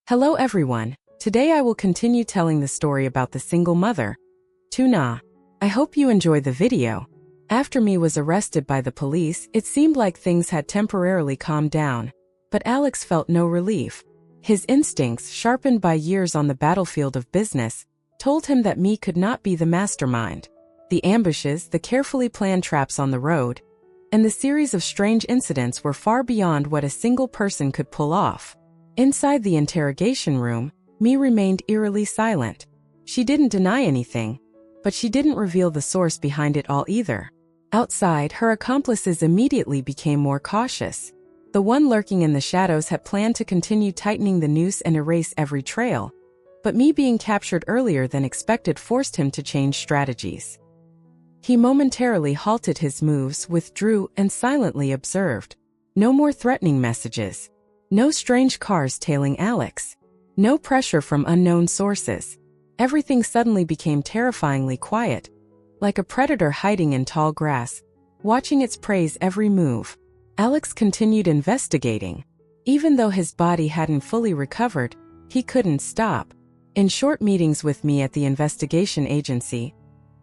Hello everyone, today I will continue telling the story about the single mother, Tuna. I hope you enjoy the video. After Me was arrested by the police, it seemed like things had temporarily calmed down, but Alex felt no relief. His instincts, sharpened by years on the battlefield of business, told him that Me could not be the mastermind. The ambushes, the carefully planned traps on the road, and the series of strange incidents were far beyond what a single person could pull off. Inside the interrogation room, Me remained eerily silent. She didn't deny anything, but she didn't reveal the source behind it all either. Outside, her accomplices immediately became more cautious. The one lurking in the shadows had planned to continue tightening the noose and erase every trail, but Me being captured earlier than expected forced him to change strategies. He momentarily halted his moves, withdrew, and silently observed. No more threatening messages. No strange cars tailing Alex. No pressure from unknown sources. Everything suddenly became terrifyingly quiet, like a predator hiding in tall grass, watching its prey's every move. Alex continued investigating. Even though his body hadn't fully recovered, he couldn't stop. In short meetings with Me at the investigation agency,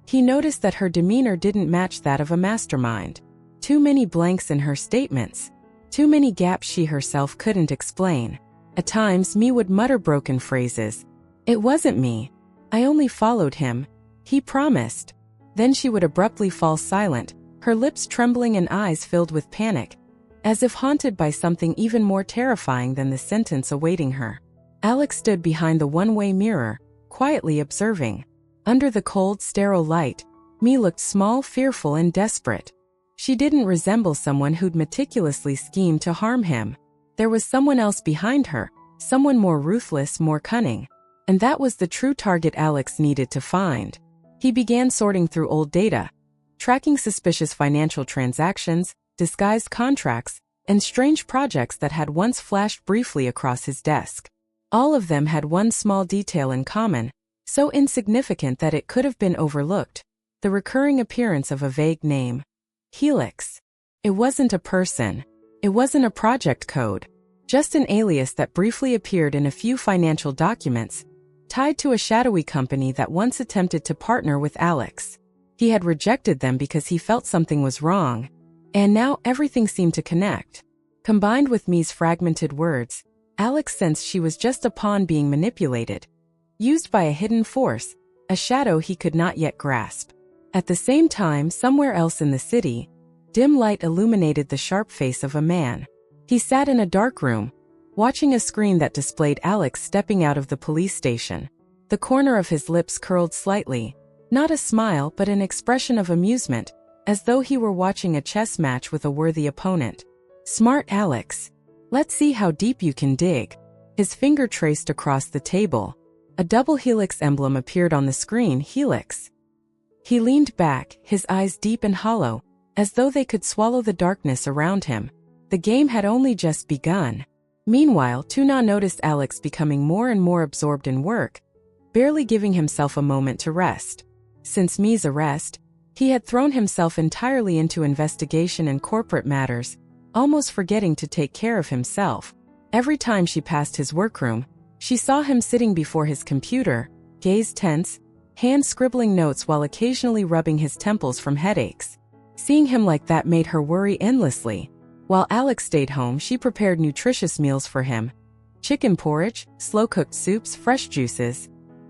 he noticed that her demeanor didn't match that of a mastermind. Too many blanks in her statements. Too many gaps she herself couldn't explain. At times, Me would mutter broken phrases. "It wasn't me. I only followed him. He promised." Then she would abruptly fall silent, her lips trembling and eyes filled with panic, as if haunted by something even more terrifying than the sentence awaiting her. Alex stood behind the one-way mirror, quietly observing. Under the cold, sterile light, Me looked small, fearful, and desperate. She didn't resemble someone who'd meticulously schemed to harm him. There was someone else behind her, someone more ruthless, more cunning. And that was the true target Alex needed to find. He began sorting through old data, tracking suspicious financial transactions, disguised contracts, and strange projects that had once flashed briefly across his desk. All of them had one small detail in common, so insignificant that it could have been overlooked: the recurring appearance of a vague name. Helix. It wasn't a person. It wasn't a project code. Just an alias that briefly appeared in a few financial documents, tied to a shadowy company that once attempted to partner with Alex. He had rejected them because he felt something was wrong. And now everything seemed to connect. Combined with Me's fragmented words, Alex sensed she was just a pawn being manipulated, used by a hidden force, a shadow he could not yet grasp. At the same time, somewhere else in the city, dim light illuminated the sharp face of a man. He sat in a dark room, watching a screen that displayed Alex stepping out of the police station. The corner of his lips curled slightly, not a smile but an expression of amusement, as though he were watching a chess match with a worthy opponent. "Smart, Alex. Let's see how deep you can dig." His finger traced across the table. A double helix emblem appeared on the screen. Helix. He leaned back, his eyes deep and hollow, as though they could swallow the darkness around him. The game had only just begun. Meanwhile, Tuna noticed Alex becoming more and more absorbed in work, barely giving himself a moment to rest. Since Me's arrest, he had thrown himself entirely into investigation and corporate matters, almost forgetting to take care of himself. Every time she passed his workroom, she saw him sitting before his computer, gaze tense, hand scribbling notes while occasionally rubbing his temples from headaches. Seeing him like that made her worry endlessly. While Alex stayed home, she prepared nutritious meals for him. Chicken porridge, slow-cooked soups, fresh juices,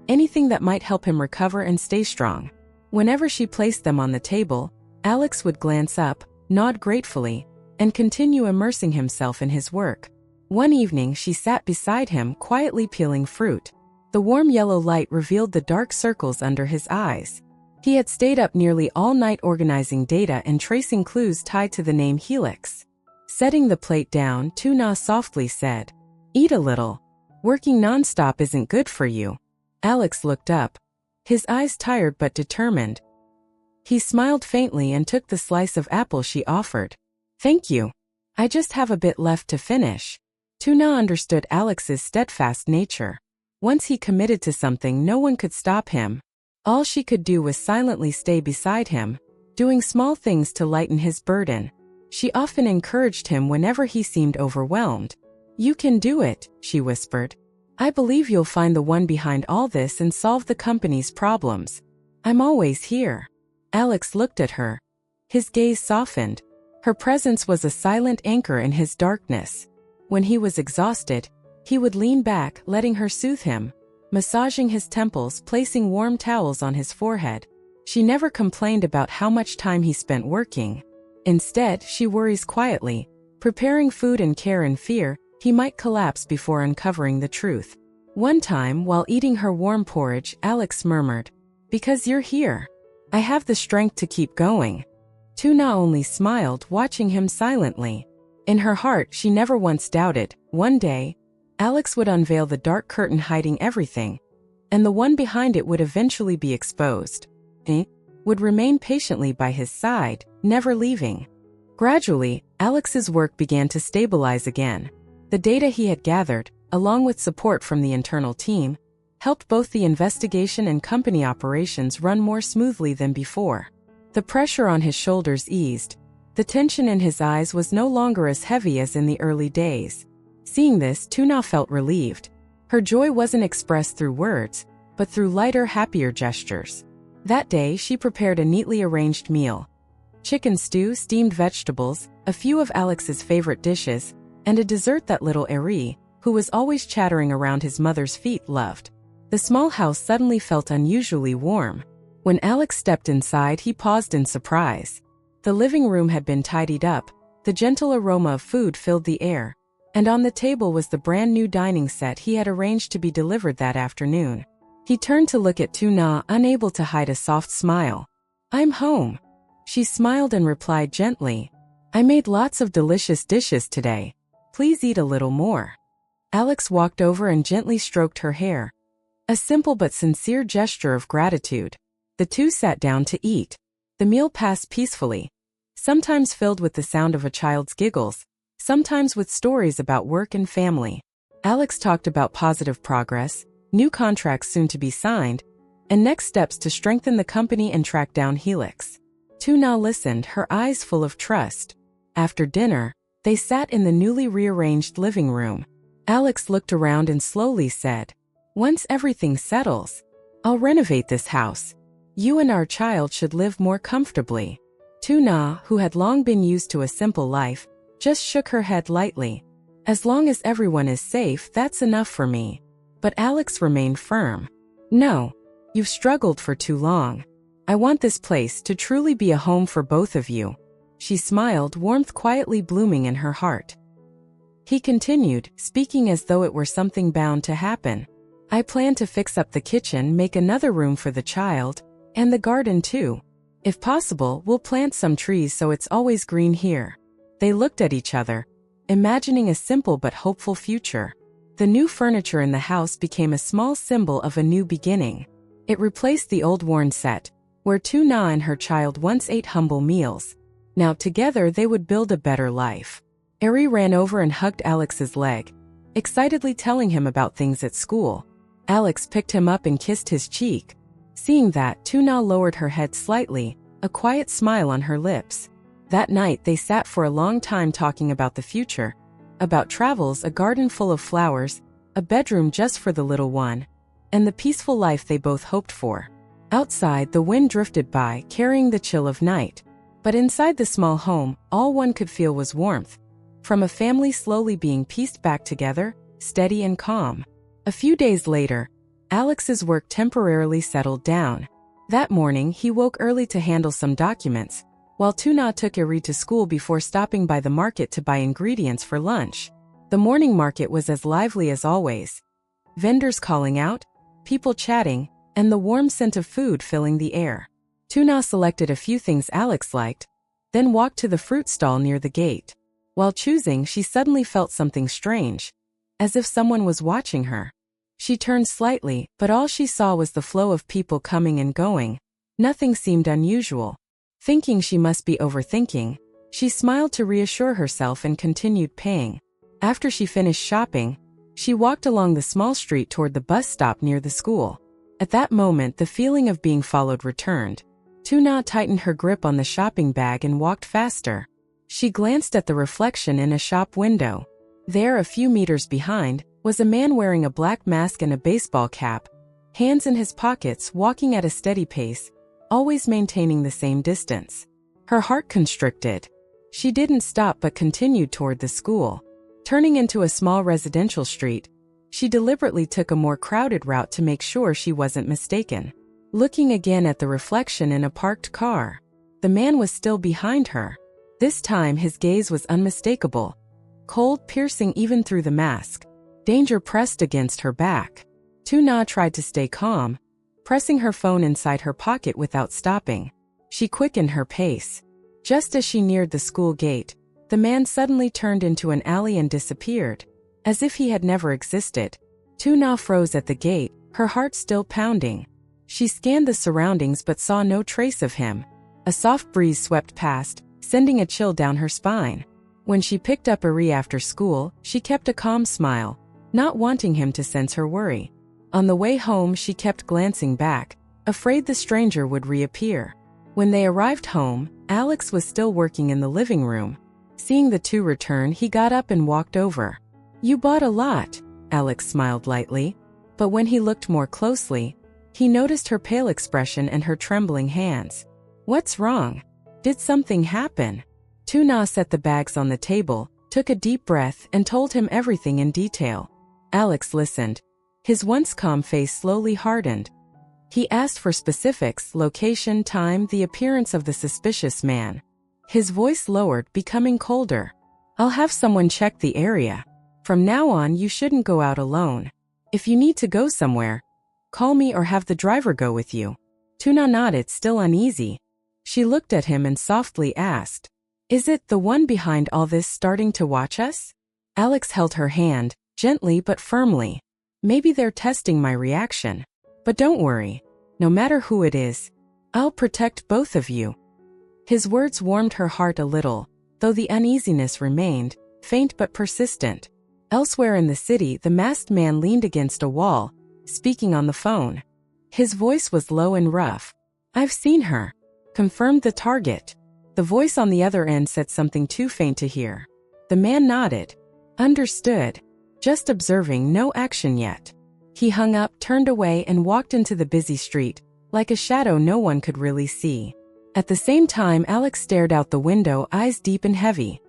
anything that might help him recover and stay strong. Whenever she placed them on the table, Alex would glance up, nod gratefully, and continue immersing himself in his work. One evening she sat beside him, quietly peeling fruit. The warm yellow light revealed the dark circles under his eyes. He had stayed up nearly all night organizing data and tracing clues tied to the name Helix. Setting the plate down, Tuna softly said, "Eat a little. Working nonstop isn't good for you." Alex looked up, his eyes tired but determined. He smiled faintly and took the slice of apple she offered. "Thank you. I just have a bit left to finish." Tuna understood Alex's steadfast nature. Once he committed to something, no one could stop him. All she could do was silently stay beside him, doing small things to lighten his burden. She often encouraged him whenever he seemed overwhelmed. "You can do it," she whispered. I believe you'll find the one behind all this and solve the company's problems. I'm always here. Alex looked at her. His gaze softened. Her presence was a silent anchor in his darkness. When he was exhausted, he would lean back, letting her soothe him, massaging his temples, placing warm towels on his forehead. She never complained about how much time he spent working. Instead, she worries quietly, preparing food and care in fear he might collapse before uncovering the truth. One time, while eating her warm porridge, Alex murmured, "Because you're here. I have the strength to keep going." Tuna only smiled, watching him silently. In her heart, she never once doubted. One day, Alex would unveil the dark curtain hiding everything, and the one behind it would eventually be exposed. He would remain patiently by his side, never leaving. Gradually, Alex's work began to stabilize again. The data he had gathered, along with support from the internal team, helped both the investigation and company operations run more smoothly than before. The pressure on his shoulders eased. The tension in his eyes was no longer as heavy as in the early days. Seeing this, Tuna felt relieved. Her joy wasn't expressed through words, but through lighter, happier gestures. That day, she prepared a neatly arranged meal. Chicken stew, steamed vegetables, a few of Alex's favorite dishes, and a dessert that little Eri, who was always chattering around his mother's feet, loved. The small house suddenly felt unusually warm. When Alex stepped inside, he paused in surprise. The living room had been tidied up, the gentle aroma of food filled the air, and on the table was the brand new dining set he had arranged to be delivered that afternoon. He turned to look at Tuna, unable to hide a soft smile. "I'm home." She smiled and replied gently, "I made lots of delicious dishes today. Please eat a little more." Alex walked over and gently stroked her hair. A simple but sincere gesture of gratitude. The two sat down to eat. The meal passed peacefully, sometimes filled with the sound of a child's giggles, sometimes with stories about work and family. Alex talked about positive progress, new contracts soon to be signed, and next steps to strengthen the company and track down Helix. Tuna listened, her eyes full of trust. After dinner, they sat in the newly rearranged living room. Alex looked around and slowly said, "Once everything settles, I'll renovate this house. You and our child should live more comfortably." Tuna, who had long been used to a simple life, just shook her head lightly. "As long as everyone is safe, that's enough for me." But Alex remained firm. "No, you've struggled for too long. I want this place to truly be a home for both of you." She smiled, warmth quietly blooming in her heart. He continued, speaking as though it were something bound to happen. "I plan to fix up the kitchen, make another room for the child, and the garden too. If possible, we'll plant some trees so it's always green here." They looked at each other, imagining a simple but hopeful future. The new furniture in the house became a small symbol of a new beginning. It replaced the old worn set, where Tuna and her child once ate humble meals. Now together they would build a better life. Eri ran over and hugged Alex's leg, excitedly telling him about things at school. Alex picked him up and kissed his cheek. Seeing that, Tuna lowered her head slightly, a quiet smile on her lips. That night they sat for a long time talking about the future, about travels, a garden full of flowers, a bedroom just for the little one, and the peaceful life they both hoped for. Outside, the wind drifted by, carrying the chill of night. But inside the small home, all one could feel was warmth, from a family slowly being pieced back together, steady and calm. A few days later, Alex's work temporarily settled down. That morning, he woke early to handle some documents, while Tuna took Eri to school before stopping by the market to buy ingredients for lunch. The morning market was as lively as always. Vendors calling out, people chatting, and the warm scent of food filling the air. Tuna selected a few things Alex liked, then walked to the fruit stall near the gate. While choosing, she suddenly felt something strange, as if someone was watching her. She turned slightly, but all she saw was the flow of people coming and going. Nothing seemed unusual. Thinking she must be overthinking, she smiled to reassure herself and continued paying. After she finished shopping, she walked along the small street toward the bus stop near the school. At that moment, the feeling of being followed returned. Tuna tightened her grip on the shopping bag and walked faster. She glanced at the reflection in a shop window. There, a few meters behind, was a man wearing a black mask and a baseball cap, hands in his pockets, walking at a steady pace, always maintaining the same distance. Her heart constricted. She didn't stop but continued toward the school. Turning into a small residential street, she deliberately took a more crowded route to make sure she wasn't mistaken. Looking again at the reflection in a parked car, the man was still behind her. This time his gaze was unmistakable, cold, piercing even through the mask. Danger pressed against her back. Tuna tried to stay calm, pressing her phone inside her pocket without stopping. She quickened her pace. Just as she neared the school gate, the man suddenly turned into an alley and disappeared, as if he had never existed. Tuna froze at the gate, her heart still pounding. She scanned the surroundings but saw no trace of him. A soft breeze swept past, sending a chill down her spine. When she picked up Ari after school, she kept a calm smile, not wanting him to sense her worry. On the way home, she kept glancing back, afraid the stranger would reappear. When they arrived home, Alex was still working in the living room. Seeing the two return, he got up and walked over. "You bought a lot," Alex smiled lightly, but when he looked more closely, he noticed her pale expression and her trembling hands. "What's wrong? Did something happen?" Tuna set the bags on the table, took a deep breath, and told him everything in detail. Alex listened. His once calm face slowly hardened. He asked for specifics: location, time, the appearance of the suspicious man. His voice lowered, becoming colder. "I'll have someone check the area. From now on, you shouldn't go out alone. If you need to go somewhere, call me or have the driver go with you." Tuna nodded, still uneasy. She looked at him and softly asked, "Is it the one behind all this starting to watch us?" Alex held her hand, gently but firmly. "Maybe they're testing my reaction. But don't worry. No matter who it is, I'll protect both of you." His words warmed her heart a little, though the uneasiness remained, faint but persistent. Elsewhere in the city, the masked man leaned against a wall, speaking on the phone. His voice was low and rough. "I've seen her," confirmed the target. The voice on the other end said something too faint to hear. The man nodded. "Understood. Just observing, no action yet." He hung up, turned away, and walked into the busy street, like a shadow no one could really see. At the same time, Alex stared out the window, eyes deep and heavy.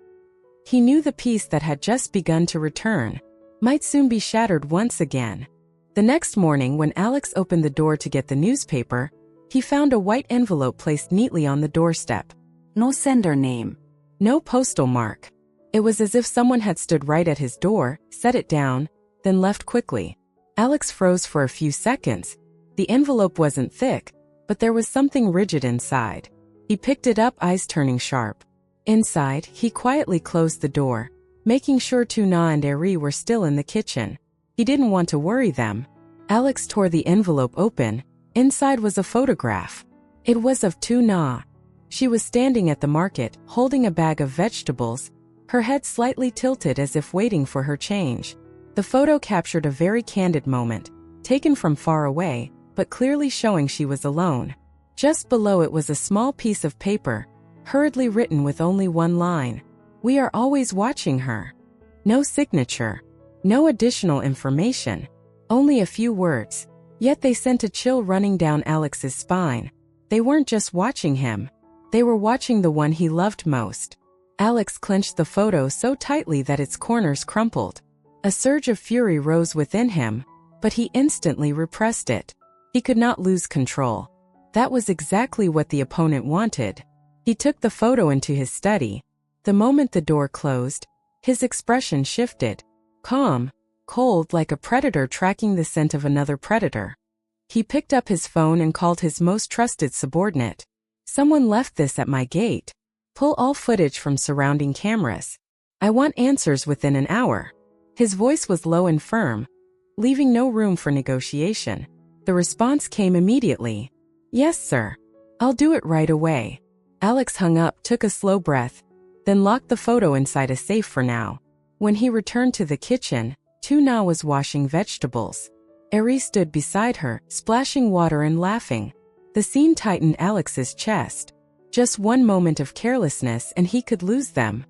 He knew the peace that had just begun to return might soon be shattered once again. The next morning, when Alex opened the door to get the newspaper, he found a white envelope placed neatly on the doorstep. No sender name. No postal mark. It was as if someone had stood right at his door, set it down, then left quickly. Alex froze for a few seconds. The envelope wasn't thick, but there was something rigid inside. He picked it up, eyes turning sharp. Inside, he quietly closed the door, making sure Tuna and Ari were still in the kitchen. He didn't want to worry them. Alex tore the envelope open. Inside was a photograph. It was of Tuna. She was standing at the market, holding a bag of vegetables, her head slightly tilted as if waiting for her change. The photo captured a very candid moment, taken from far away, but clearly showing she was alone. Just below it was a small piece of paper, hurriedly written with only one line. "We are always watching her." No signature. No additional information. Only a few words. Yet they sent a chill running down Alex's spine. They weren't just watching him. They were watching the one he loved most. Alex clenched the photo so tightly that its corners crumpled. A surge of fury rose within him, but he instantly repressed it. He could not lose control. That was exactly what the opponent wanted. He took the photo into his study. The moment the door closed, his expression shifted. Calm, cold, like a predator tracking the scent of another predator. He picked up his phone and called his most trusted subordinate. "Someone left this at my gate. Pull all footage from surrounding cameras. I want answers within an hour." His voice was low and firm, leaving no room for negotiation. The response came immediately. "Yes, sir. I'll do it right away." Alex hung up, took a slow breath, then locked the photo inside a safe for now. When he returned to the kitchen, Tuna was washing vegetables. Ari stood beside her, splashing water and laughing. The scene tightened Alex's chest. Just one moment of carelessness and he could lose them.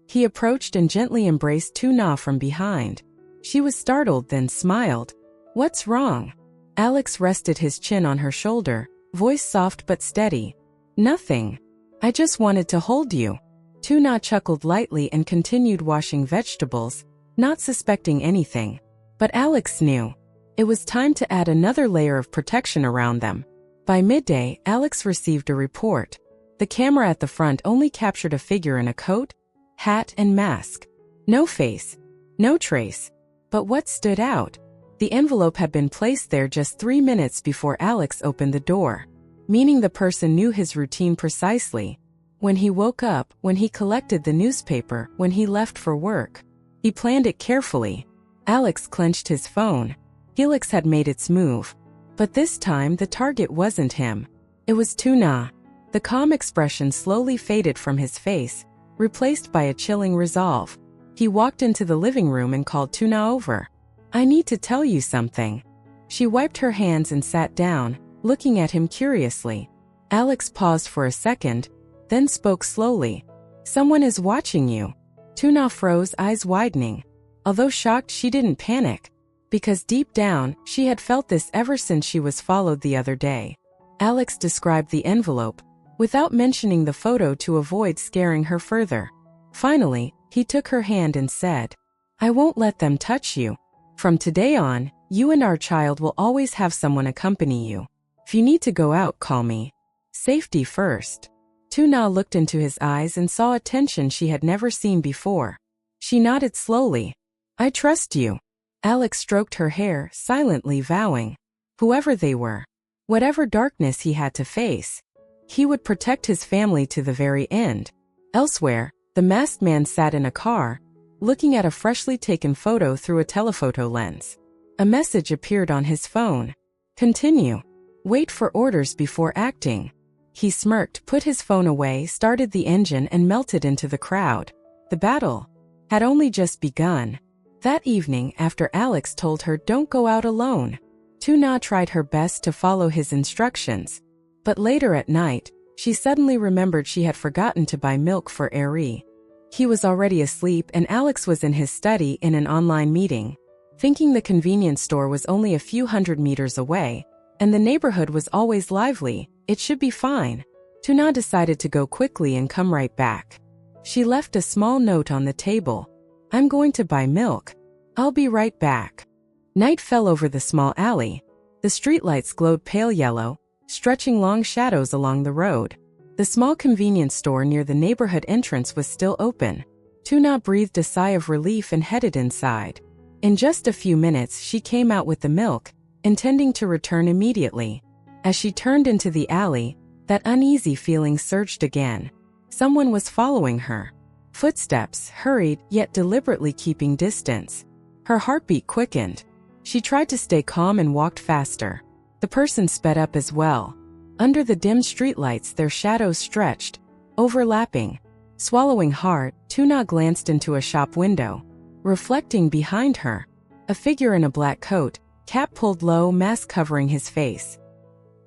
He approached and gently embraced Tuna from behind. She was startled, then smiled. "What's wrong?" Alex rested his chin on her shoulder, voice soft but steady. "Nothing. I just wanted to hold you." Tuna chuckled lightly and continued washing vegetables, not suspecting anything. But Alex knew. It was time to add another layer of protection around them. By midday, Alex received a report. The camera at the front only captured a figure in a coat, hat, and mask. No face. No trace. But what stood out? The envelope had been placed there just 3 minutes before Alex opened the door, meaning the person knew his routine precisely. When he woke up, when he collected the newspaper, when he left for work. He planned it carefully. Alex clenched his phone. Helix had made its move. But this time the target wasn't him. It was Tuna. The calm expression slowly faded from his face, replaced by a chilling resolve. He walked into the living room and called Tuna over. "I need to tell you something." She wiped her hands and sat down, looking at him curiously. Alex paused for a second, then spoke slowly. "Someone is watching you." Tuna froze, eyes widening. Although shocked, she didn't panic, because deep down, she had felt this ever since she was followed the other day. Alex described the envelope, without mentioning the photo to avoid scaring her further. Finally, he took her hand and said, "I won't let them touch you. From today on, you and our child will always have someone accompany you. If you need to go out, call me. Safety first." Tuna looked into his eyes and saw a tension she had never seen before. She nodded slowly. "I trust you." Alex stroked her hair, silently vowing, whoever they were, whatever darkness he had to face, he would protect his family to the very end. Elsewhere, the masked man sat in a car, looking at a freshly taken photo through a telephoto lens. A message appeared on his phone. "Continue. Wait for orders before acting." He smirked, put his phone away, started the engine, and melted into the crowd. The battle had only just begun. That evening, after Alex told her don't go out alone, Tuna tried her best to follow his instructions. But later at night, she suddenly remembered she had forgotten to buy milk for Eri. He was already asleep and Alex was in his study in an online meeting. Thinking the convenience store was only a few hundred meters away, and the neighborhood was always lively, it should be fine. Tuna decided to go quickly and come right back. She left a small note on the table. "I'm going to buy milk. I'll be right back." Night fell over the small alley. The streetlights glowed pale yellow, stretching long shadows along the road. The small convenience store near the neighborhood entrance was still open. Tuna breathed a sigh of relief and headed inside. In just a few minutes, she came out with the milk, intending to return immediately. As she turned into the alley, that uneasy feeling surged again. Someone was following her. Footsteps, hurried, yet deliberately keeping distance. Her heartbeat quickened. She tried to stay calm and walked faster. The person sped up as well. Under the dim streetlights, their shadows stretched, overlapping. Swallowing hard, Tuna glanced into a shop window. Reflecting behind her, a figure in a black coat, cap pulled low, mask covering his face.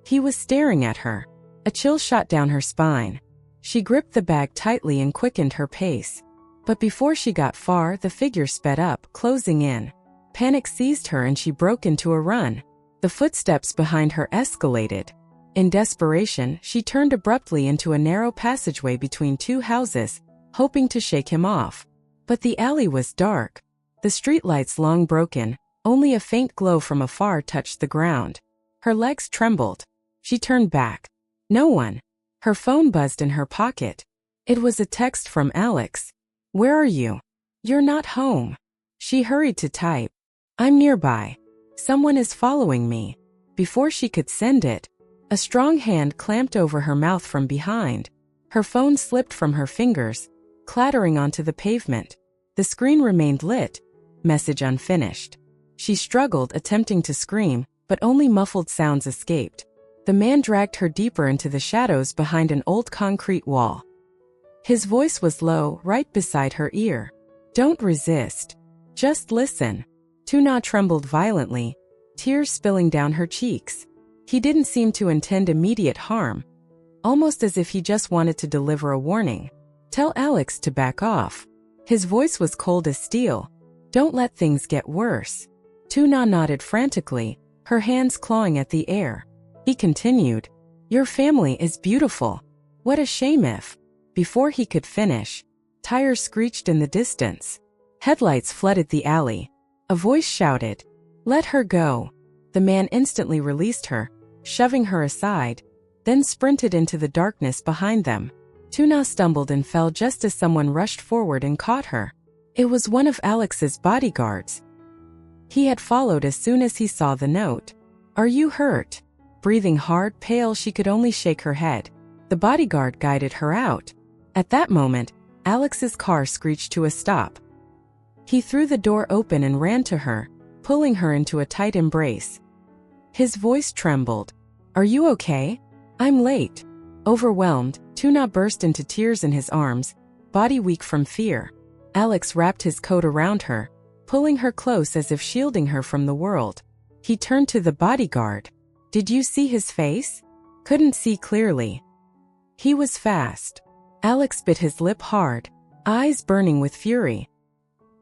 He was staring at her. A chill shot down her spine. She gripped the bag tightly and quickened her pace. But before she got far, the figure sped up, closing in. Panic seized her and she broke into a run. The footsteps behind her escalated. In desperation, she turned abruptly into a narrow passageway between two houses, hoping to shake him off. But the alley was dark. The streetlights long broken, only a faint glow from afar touched the ground. Her legs trembled. She turned back. No one. Her phone buzzed in her pocket. It was a text from Alex. "Where are you?" "You're not home." She hurried to type. "I'm nearby. Someone is following me." Before she could send it, a strong hand clamped over her mouth from behind. Her phone slipped from her fingers, clattering onto the pavement. The screen remained lit. Message unfinished. She struggled, attempting to scream, but only muffled sounds escaped. The man dragged her deeper into the shadows behind an old concrete wall. His voice was low, right beside her ear. "Don't resist. Just listen." Tuna trembled violently, tears spilling down her cheeks. He didn't seem to intend immediate harm, almost as if he just wanted to deliver a warning. "Tell Alex to back off." His voice was cold as steel. Don't let things get worse. Tuna nodded frantically, her hands clawing at the air. He continued, your family is beautiful. What a shame if. Before he could finish, tires screeched in the distance. Headlights flooded the alley. A voice shouted, let her go. The man instantly released her, shoving her aside, then sprinted into the darkness behind them. Tuna stumbled and fell just as someone rushed forward and caught her. It was one of Alex's bodyguards. He had followed as soon as he saw the note. Are you hurt? Breathing hard, pale, she could only shake her head. The bodyguard guided her out. At that moment, Alex's car screeched to a stop. He threw the door open and ran to her, pulling her into a tight embrace. His voice trembled. Are you okay? I'm late. Overwhelmed, Tuna burst into tears in his arms, body weak from fear. Alex wrapped his coat around her, pulling her close as if shielding her from the world. He turned to the bodyguard. Did you see his face? Couldn't see clearly. He was fast. Alex bit his lip hard, eyes burning with fury.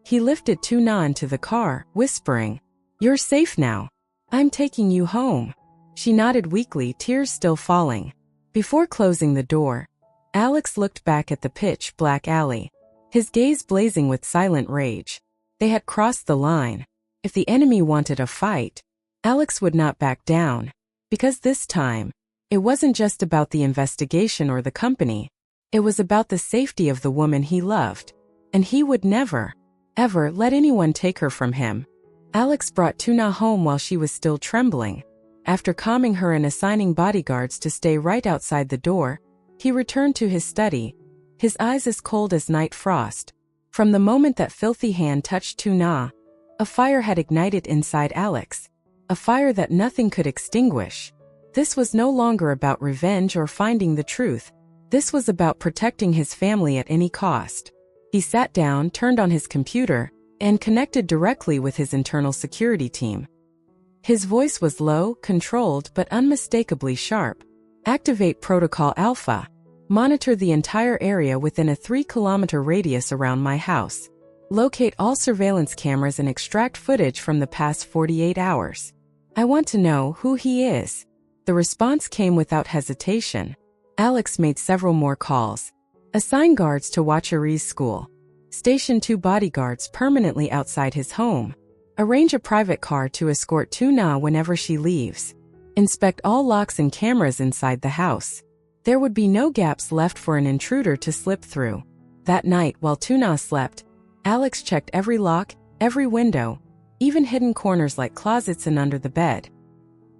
He lifted Tuna into the car, whispering, you're safe now. I'm taking you home. She nodded weakly, tears still falling. Before closing the door, Alex looked back at the pitch-black alley, his gaze blazing with silent rage. They had crossed the line. If the enemy wanted a fight, Alex would not back down. Because this time, it wasn't just about the investigation or the company. It was about the safety of the woman he loved. And he would never, ever let anyone take her from him. Alex brought Tuna home while she was still trembling. After calming her and assigning bodyguards to stay right outside the door, he returned to his study, his eyes as cold as night frost. From the moment that filthy hand touched Tuna, a fire had ignited inside Alex, a fire that nothing could extinguish. This was no longer about revenge or finding the truth. This was about protecting his family at any cost. He sat down, turned on his computer, and connected directly with his internal security team. His voice was low, controlled, but unmistakably sharp. Activate Protocol Alpha. Monitor the entire area within a 3-kilometer radius around my house. Locate all surveillance cameras and extract footage from the past 48 hours. I want to know who he is. The response came without hesitation. Alex made several more calls. Assign guards to watch Ari's school. Station 2 bodyguards permanently outside his home. Arrange a private car to escort Tuna whenever she leaves. Inspect all locks and cameras inside the house. There would be no gaps left for an intruder to slip through. That night, while Tuna slept, Alex checked every lock, every window, even hidden corners like closets and under the bed.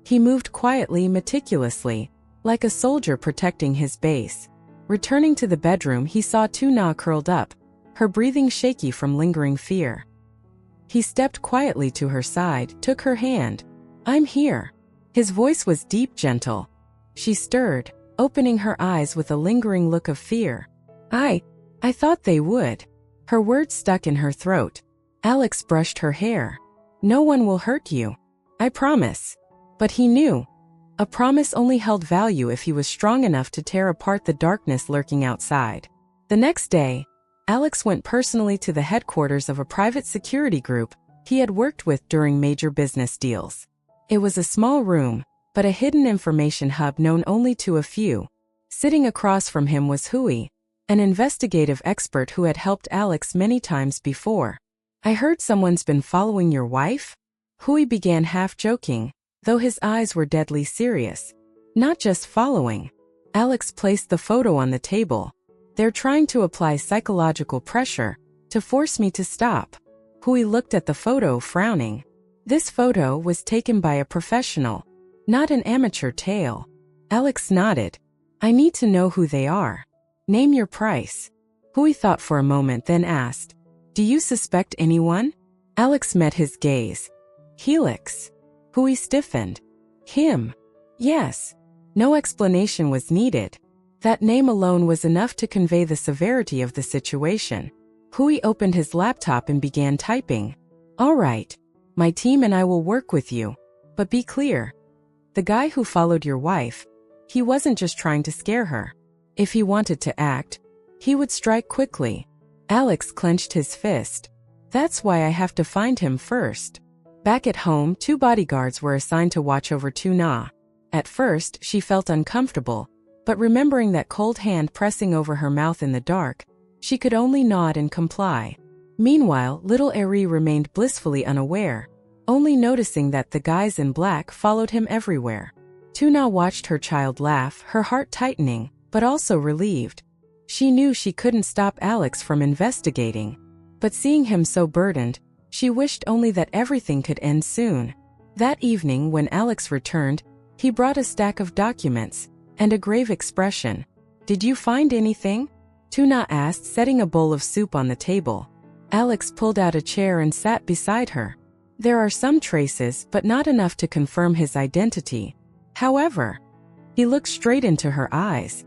He moved quietly, meticulously, like a soldier protecting his base. Returning to the bedroom, he saw Tuna curled up, her breathing shaky from lingering fear. He stepped quietly to her side, took her hand. I'm here. His voice was deep, gentle. She stirred, opening her eyes with a lingering look of fear. I thought they would. Her words stuck in her throat. Alex brushed her hair. No one will hurt you. I promise. But he knew. A promise only held value if he was strong enough to tear apart the darkness lurking outside. The next day, Alex went personally to the headquarters of a private security group he had worked with during major business deals. It was a small room, but a hidden information hub known only to a few. Sitting across from him was Hoai, an investigative expert who had helped Alex many times before. I heard someone's been following your wife? Hoai began half joking, though his eyes were deadly serious. Not just following. Alex placed the photo on the table. They're trying to apply psychological pressure to force me to stop. Hoai looked at the photo, frowning. This photo was taken by a professional, not an amateur tale. Alex nodded. I need to know who they are. Name your price. Hoai thought for a moment, then asked, do you suspect anyone? Alex met his gaze. Helix. Hoai stiffened. Him. Yes. No explanation was needed. That name alone was enough to convey the severity of the situation. Hoai opened his laptop and began typing. All right. My team and I will work with you. But be clear. The guy who followed your wife, he wasn't just trying to scare her. If he wanted to act, he would strike quickly. Alex clenched his fist. That's why I have to find him first. Back at home, 2 bodyguards were assigned to watch over Tuna. At first, she felt uncomfortable, but remembering that cold hand pressing over her mouth in the dark, she could only nod and comply. Meanwhile, little Eri remained blissfully unaware, only noticing that the guys in black followed him everywhere. Tuna watched her child laugh, her heart tightening, but also relieved. She knew she couldn't stop Alex from investigating, but seeing him so burdened, she wished only that everything could end soon. That evening when Alex returned, he brought a stack of documents and a grave expression. "Did you find anything?" Tuna asked, setting a bowl of soup on the table. Alex pulled out a chair and sat beside her. "There are some traces, but not enough to confirm his identity. However," he looked straight into her eyes.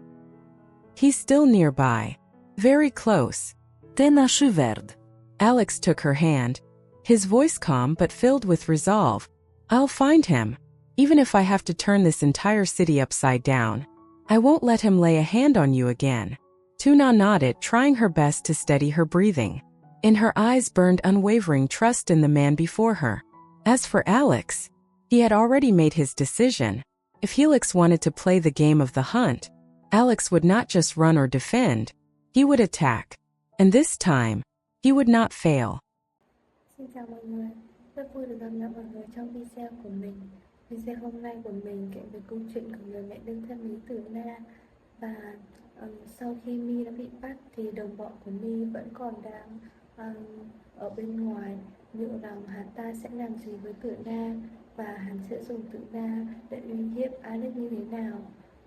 "He's still nearby. Very close." Ten acho verde. Alex took her hand, his voice calm but filled with resolve. "I'll find him. Even if I have to turn this entire city upside down. I won't let him lay a hand on you again." Tuna nodded, trying her best to steady her breathing. In her eyes burned unwavering trust in the man before her. As for Alex, he had already made his decision. If Helix wanted to play the game of the hunt, Alex would not just run or defend, he would attack. And this time, he would not fail. Xin chào mọi người, rất vui được gặp lại mọi người trong video của mình. Video hôm nay của mình kể về câu chuyện của người mẹ đơn thân Lytulinda. Và sau khi Mi đã bị bắt thì đồng bọn của Mi vẫn còn đang ở bên ngoài, liệu rằng hắn ta sẽ làm gì với Lytulinda và hắn sẽ dùng Lytulinda để uy hiếp Alex như thế nào.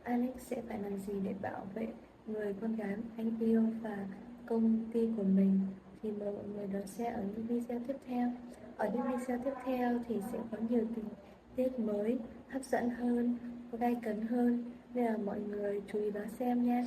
Alex sẽ phải làm gì để bảo vệ người con gái anh yêu và công ty của mình, thì mời mọi người đón xem ở những video tiếp theo. Ở những video tiếp theo thì sẽ có nhiều tình tiết mới, hấp dẫn hơn, gay cấn hơn, nên là mọi người chú ý đón xem nha.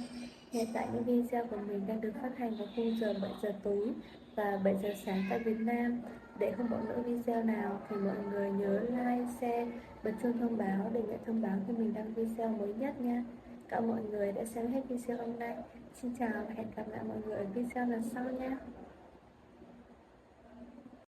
Hiện tại những video của mình đang được phát hành vào khung giờ 7 giờ tối và 7 giờ sáng tại Việt Nam. Để không bỏ lỡ video nào thì mọi người nhớ like, share, bật chuông thông báo để nhận thông báo khi mình đăng video mới nhất nha. Cảm ơn mọi người đã xem hết video hôm nay. Xin chào và hẹn gặp lại mọi người ở video lần sau nha.